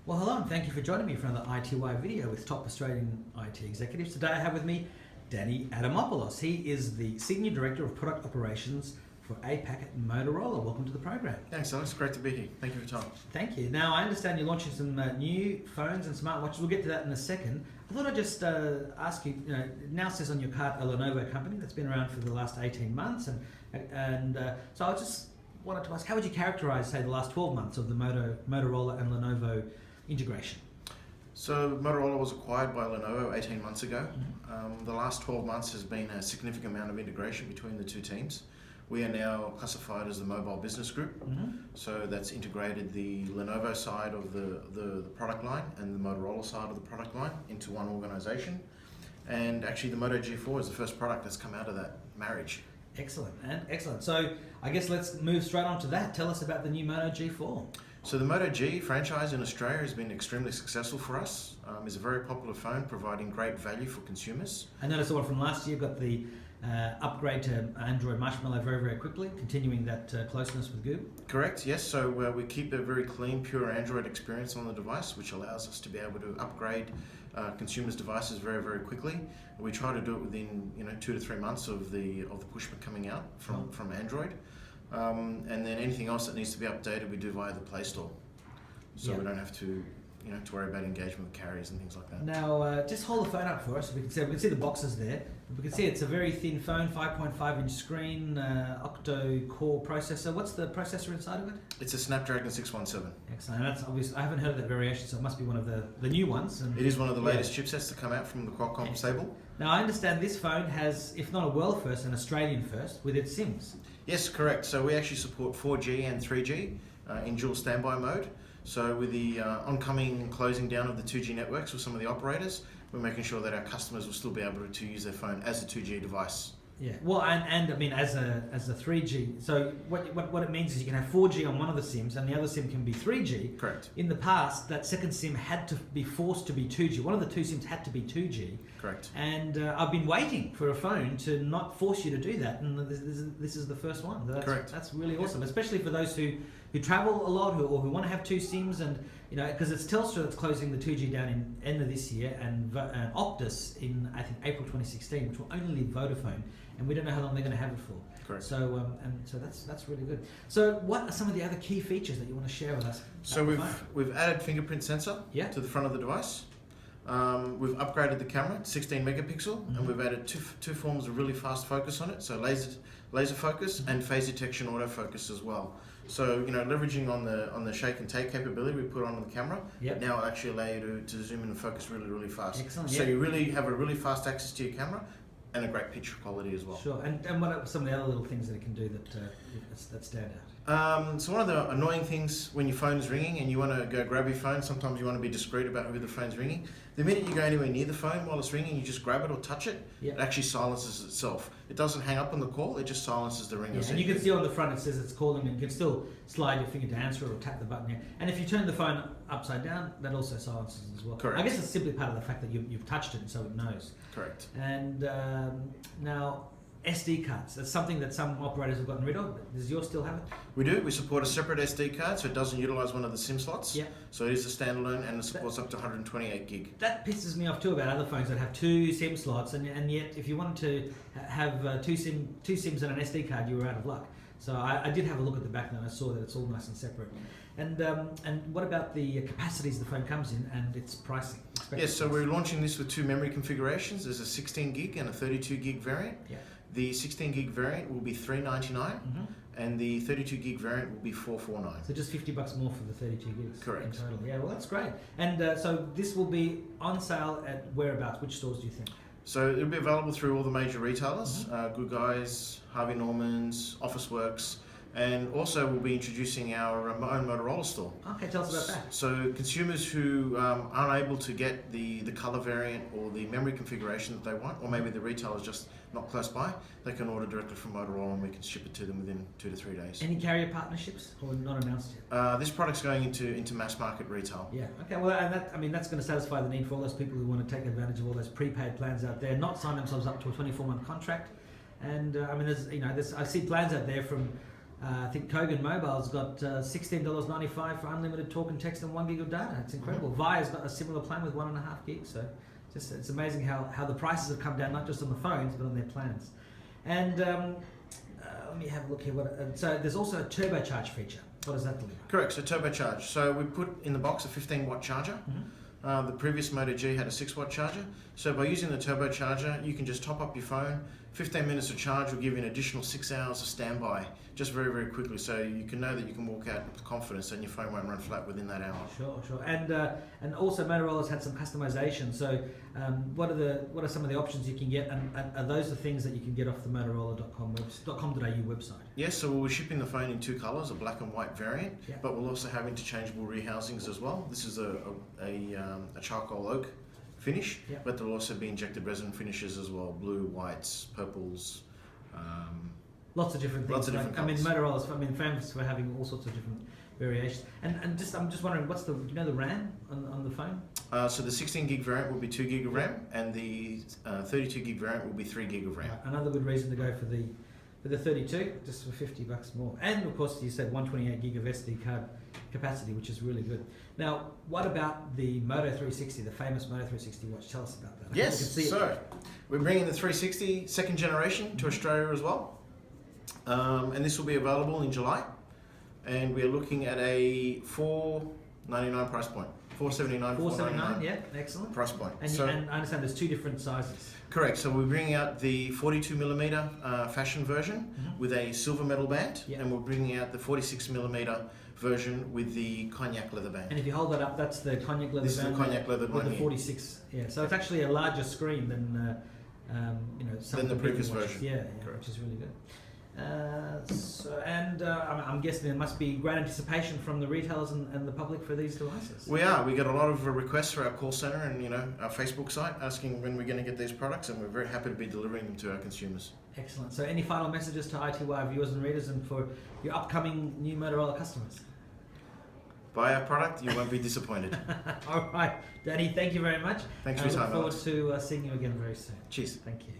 Well, hello and thank you for joining me for another ITY video with top Australian IT executives. Today I have with me Danny Adamopoulos. He is the Senior Director of Product Operations for APAC at Motorola. Welcome to the program. Thanks, Alex. Great to be here. Thank you for your time. Thank you. Now, I understand you're launching some new phones and smartwatches. We'll get to that in a second. I thought I'd just ask you, it now says on your card a Lenovo company that's been around for the last 18 months. So I just wanted to ask, how would you characterise, say, the last 12 months of the Motorola and Lenovo integration? So Motorola was acquired by Lenovo 18 months ago. The last 12 months has been a significant amount of integration between the two teams. We are now classified as the Mobile Business Group, so that's integrated the Lenovo side of the product line and the Motorola side of the product line into one organisation. And actually the Moto G4 is the first product that's come out of that marriage. Excellent, excellent. So I guess let's move straight on to that. Tell us about the new Moto G4. So the Moto G franchise in Australia has been extremely successful for us. It's a very popular phone, providing great value for consumers. I noticed the one from last year got the upgrade to Android Marshmallow very, very quickly, continuing that closeness with Google. Correct, yes. So we keep a very clean, pure Android experience on the device, which allows us to be able to upgrade consumers' devices very, very quickly. We try to do it within 2 to 3 months of the push coming out from Android. And then anything else that needs to be updated, we do via the Play Store. So we don't have to to worry about engagement with carriers and things like that. Now, just hold the phone up for us. We can see the boxes there. We can see it's a very thin phone, 5.5-inch screen, octo-core processor. What's the processor inside of it? It's a Snapdragon 617. Excellent. And that's obvious. I haven't heard of that variation, so it must be one of the new ones. And it is one of the latest chipsets to come out from the Qualcomm stable. Now, I understand this phone has, if not a world first, an Australian first with its SIMs. Yes, correct. So we actually support 4G and 3G in dual standby mode. So with the oncoming closing down of the 2G networks with some of the operators, we're making sure that our customers will still be able to use their phone as a 2G device. Yeah. Well, and I mean as a 3G. So what it means is you can have 4G on one of the SIMs and the other SIM can be 3G. Correct. In the past, that second SIM had to be forced to be 2G. One of the two SIMs had to be 2G. Correct. And I've been waiting for a phone to not force you to do that, and this is the first one. Correct. That's really awesome, especially for those who travel a lot or who want to have two SIMs, and because it's Telstra that's closing the 2G down in end of this year, and Optus in I think April 2016, which will only leave Vodafone. And we don't know how long they're going to have it for. Correct. So so that's really good. So what are some of the other key features that you want to share with us? So we've added fingerprint sensor to the front of the device. We've upgraded the camera to 16 megapixel, and we've added two forms of really fast focus on it. So laser focus and phase detection autofocus as well. So leveraging on the shake and take capability we put on the camera, now it'll actually allow you to zoom in and focus really, really fast. Excellent. So you really have a really fast access to your camera. And a great picture quality as well. Sure. And what are some of the other little things that it can do that stand out? So one of the annoying things when your phone's ringing and you want to go grab your phone, sometimes you want to be discreet about who the phone's ringing. The minute you go anywhere near the phone while it's ringing, you just grab it or touch it, it actually silences itself. It doesn't hang up on the call, it just silences the ringer. And you can see on the front it says it's calling, and you can still slide your finger to answer it or tap the button here. And if you turn the phone upside down, that also silences as well. Correct. I guess it's simply part of the fact that you've touched it and so it knows. Correct. And now SD cards, that's something that some operators have gotten rid of. Does yours still have it? We do. We support a separate SD card, so it doesn't utilise one of the SIM slots. Yeah. So it is a standalone and it supports up to 128 gig. That pisses me off too about other phones that have two SIM slots, and yet if you wanted to have two SIMs and an SD card, you were out of luck. So I did have a look at the back and I saw that it's all nice and separate. And what about the capacities the phone comes in and its pricing? Yes, so we're launching this with two memory configurations. There's a 16 gig and a 32 gig variant. Yeah. The 16 gig variant will be $399 and the 32 gig variant will be $449. So just $50 more for the 32 gigs. Correct. In total. Yeah, well that's great. And so this will be on sale at whereabouts? Which stores do you think? So it'll be available through all the major retailers, Good Guys, Harvey Norman's, Officeworks, and also we'll be introducing our own Motorola store. Okay, tell us about that. So consumers who aren't able to get the colour variant or the memory configuration that they want, or maybe the retailer's just not close by, they can order directly from Motorola and we can ship it to them within 2 to 3 days. Any carrier partnerships or not announced yet? This product's going into mass market retail. Yeah. Okay. Well, and that's going to satisfy the need for all those people who want to take advantage of all those prepaid plans out there, not sign themselves up to a 24-month contract. And I mean, I see plans out there from I think Kogan Mobile's got $16.95 for unlimited talk and text and 1 gig of data. It's incredible. Via's got a similar plan with 1.5 gigs. So it's amazing how the prices have come down, not just on the phones, but on their plans. And let me have a look here. So there's also a turbocharged feature. What does that deliver? Correct, so turbocharged. So we put in the box a 15-watt charger. The previous Moto G had a 6-watt charger. So by using the turbocharger, you can just top up your phone. 15 minutes of charge will give you an additional 6 hours of standby, just very, very quickly. So you can know that you can walk out with confidence and your phone won't run flat within that hour. Sure. And also Motorola's had some customization. So what are some of the options you can get? And are those the things that you can get off the Motorola.com.au website? Yes, so we're shipping the phone in 2 colours, a black and white variant, Yeah. but we'll also have interchangeable rehousings as well. This is a charcoal oak finish, Yeah. but there'll also be injected resin finishes as well, blue, whites, purples. Lots of different things. Lots of different I mean, colours. Motorola's famous for having all sorts of different variations. And I'm just wondering, what's the the RAM on the phone? So the 16 gig variant will be 2 gig of RAM, and the 32 gig variant will be 3 gig of RAM. Another good reason to go for the 32, just for $50 more. And of course, you said 128 gig of SD card capacity, which is really good. Now, what about the Moto 360, the famous Moto 360 watch? Tell us about that. I Yes, can see so we're bringing the 360 second generation to Australia as well. And this will be available in July. And we're looking at a $499 price point. $479, $479, yeah, excellent. price point. And I understand there's 2 different sizes. Correct. So we're bringing out the 42mm fashion version with a silver metal band, Yeah. and we're bringing out the 46mm version with the cognac leather band. And if you hold that up, that's the cognac leather This is the band cognac leather with one the here. 46. Yeah, so it's actually a larger screen than some Than of the previous watches. version. Yeah, Correct. which is really good. I'm guessing there must be great anticipation from the retailers and the public for these devices. We get a lot of requests for our call center and our Facebook site asking when we're going to get these products, and we're very happy to be delivering them to our consumers. Excellent. So any final messages to ITY viewers and readers and for your upcoming new Motorola customers? Buy our product, you won't be disappointed. All right, Danny, thank you very much. Thanks for your time, I look Alex. forward to seeing you again very soon. Cheers. Thank you.